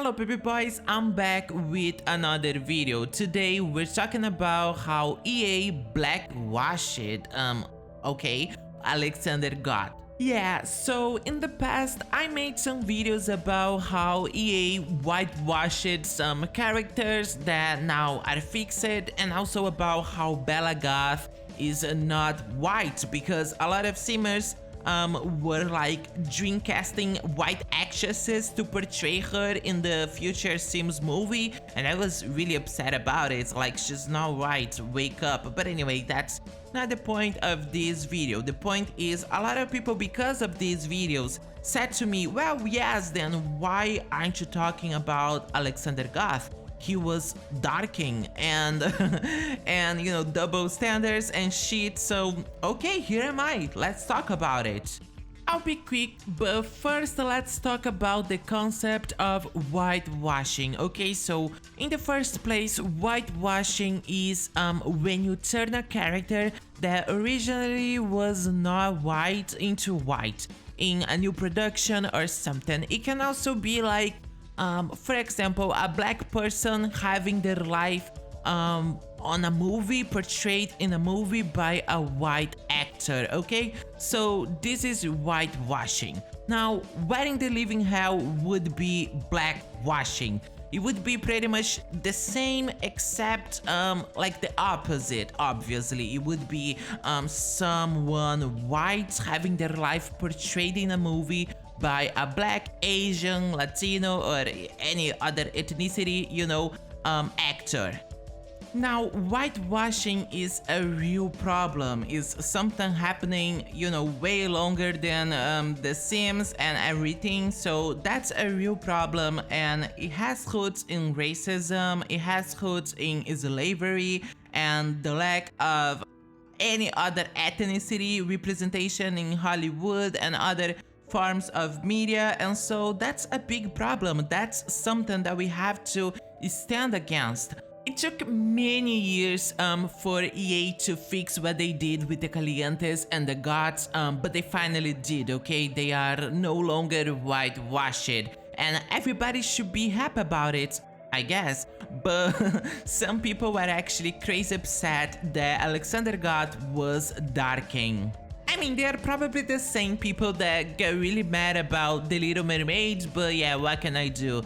Hello baby boys, I'm back with another video. Today we're talking about how EA blackwashed Alexander Goth. Yeah, so in the past I made some videos about how EA whitewashed some characters that now are fixed, and also about how Bella Goth is not white because a lot of simmers were like dreamcasting white actresses to portray her in the future Sims movie, and I was really upset about it. Like, she's not white, wake up. But anyway, that's not the point of this video. The point is, a lot of people, because of these videos, said to me, well, yes, then why aren't you talking about Alexander Goth? He was darking and and you know, double standards and shit. So okay, here am I, let's talk about it. I'll be quick, but first let's talk about the concept of whitewashing. Okay, so in the first place, whitewashing is when you turn a character that originally was not white into white in a new production or something. It can also be like, for example, a black person having their life on a movie, portrayed in a movie by a white actor, okay? So this is whitewashing. Now, what in the living hell would be blackwashing? It would be pretty much the same, except like the opposite, obviously. It would be someone white having their life portrayed in a movie by a black, Asian, Latino, or any other ethnicity, you know, actor. Now, whitewashing is a real problem. It's something happening, you know, way longer than The Sims and everything. So that's a real problem, and it has roots in racism, it has roots in slavery, and the lack of any other ethnicity representation in Hollywood and other forms of media. And so that's a big problem. That's something that we have to stand against. It took many years for EA to fix what they did with the Calientes and the Goths, but they finally did, okay? They are no longer whitewashed, and everybody should be happy about it, I guess. But some people were actually crazy upset that Alexander Goth was darking. I mean, they're probably the same people that get really mad about The Little Mermaid, but yeah, what can I do?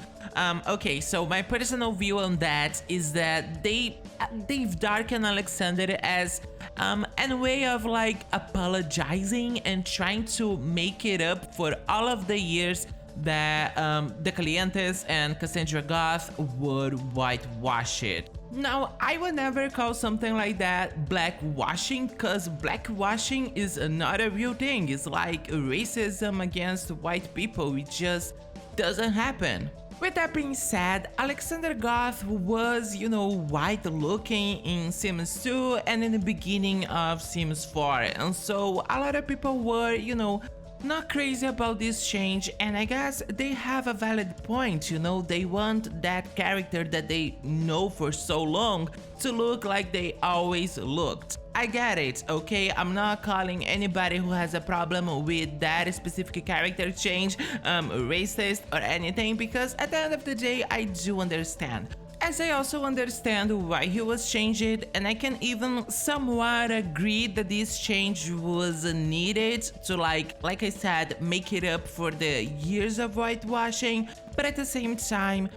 Okay, so my personal view on that is that they've darkened Alexander as a way of like apologizing and trying to make it up for all of the years that the Calientes and Cassandra Goth were whitewashed. Now, I would never call something like that blackwashing, because blackwashing is not a real thing. It's like racism against white people. It just doesn't happen. With that being said, Alexander Goth was, you know, white looking in Sims 2 and in the beginning of Sims 4. And so a lot of people were, you know, not crazy about this change, and I guess they have a valid point. You know, they want that character that they know for so long to look like they always looked. I get it, okay? I'm not calling anybody who has a problem with that specific character change racist or anything, because at the end of the day, I do understand. As I also understand why he was changed, and I can even somewhat agree that this change was needed to like I said, make it up for the years of whitewashing. But at the same time,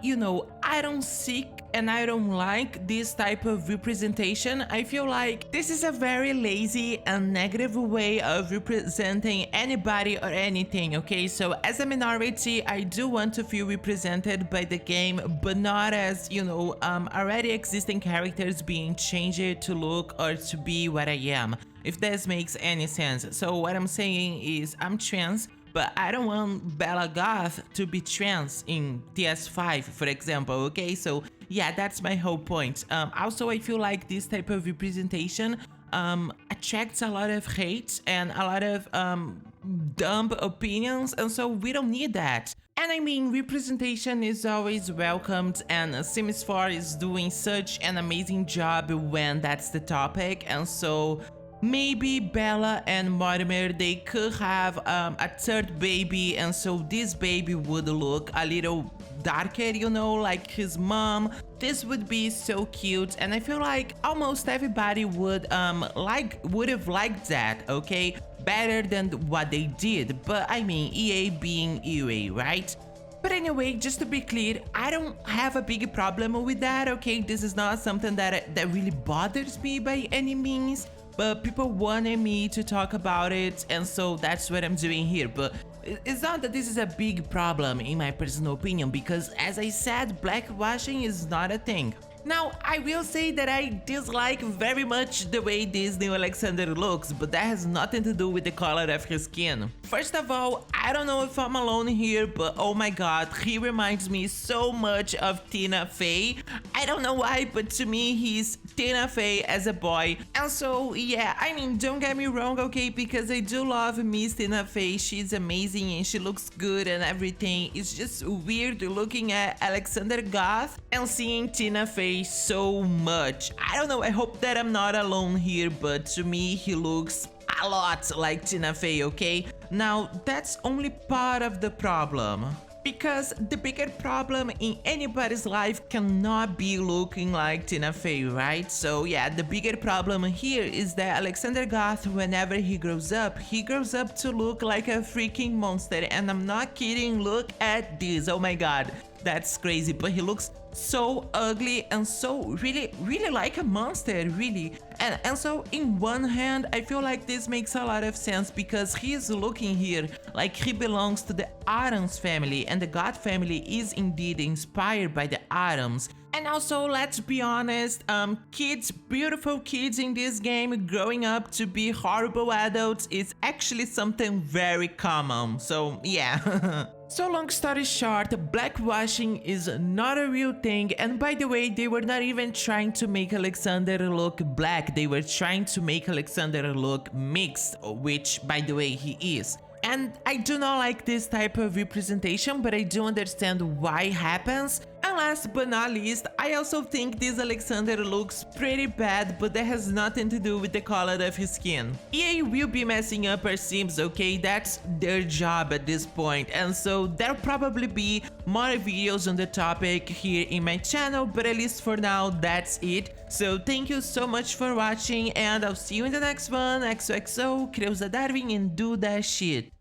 you know, I don't seek and I don't like this type of representation. I feel like this is a very lazy and negative way of representing anybody or anything, okay? So as a minority, I do want to feel represented by the game, but not as, you know, already existing characters being changed to look or to be what I am, if this makes any sense. So what I'm saying is, I'm trans, but I don't want Bella Goth to be trans in TS5, for example, okay? So yeah, that's my whole point. Also, I feel like this type of representation attracts a lot of hate and a lot of dumb opinions, and so we don't need that. And I mean, representation is always welcomed, and Sims 4 is doing such an amazing job when that's the topic, and so maybe Bella and Mortimer, they could have a third baby, and so this baby would look a little darker, you know, like his mom. This would be so cute, and I feel like almost everybody would have liked that, okay? Better than what they did. But I mean, EA being EA, right? But anyway, just to be clear, I don't have a big problem with that, okay? This is not something that really bothers me by any means, but people wanted me to talk about it, and so that's what I'm doing here. But it's not that this is a big problem in my personal opinion, because as I said, blackwashing is not a thing. Now, I will say that I dislike very much the way this new Alexander looks, but that has nothing to do with the color of his skin. First of all, I don't know if I'm alone here, but oh my god, he reminds me so much of Tina Fey. I don't know why, but to me, he's Tina Fey as a boy. And so, yeah, I mean, don't get me wrong, okay, because I do love Miss Tina Fey. She's amazing and she looks good and everything. It's just weird looking at Alexander Goth and seeing Tina Fey so much. I don't know, I hope that I'm not alone here, but to me he looks a lot like Tina Fey, okay? Now that's only part of the problem, because the bigger problem in anybody's life cannot be looking like Tina Fey, right? So yeah, the bigger problem here is that Alexander Goth, whenever he grows up to look like a freaking monster, and I'm not kidding. Look at this, oh my god, that's crazy. But he looks so ugly and so really like a monster, really. And so in one hand, I feel like this makes a lot of sense, because he is looking here like he belongs to the Adams family, and the God family is indeed inspired by the Adams. And also, let's be honest, kids, beautiful kids in this game growing up to be horrible adults is actually something very common. So yeah. So long story short, blackwashing is not a real thing, and by the way, they were not even trying to make Alexander look black, they were trying to make Alexander look mixed, which by the way he is. And I do not like this type of representation, but I do understand why it happens. And last but not least, I also think this Alexander looks pretty bad, but that has nothing to do with the color of his skin. EA will be messing up our Sims, okay? That's their job at this point, and so there'll probably be more videos on the topic here in my channel, but at least for now, that's it. So thank you so much for watching, and I'll see you in the next one. XOXO, Creusa Darwin, and do that shit.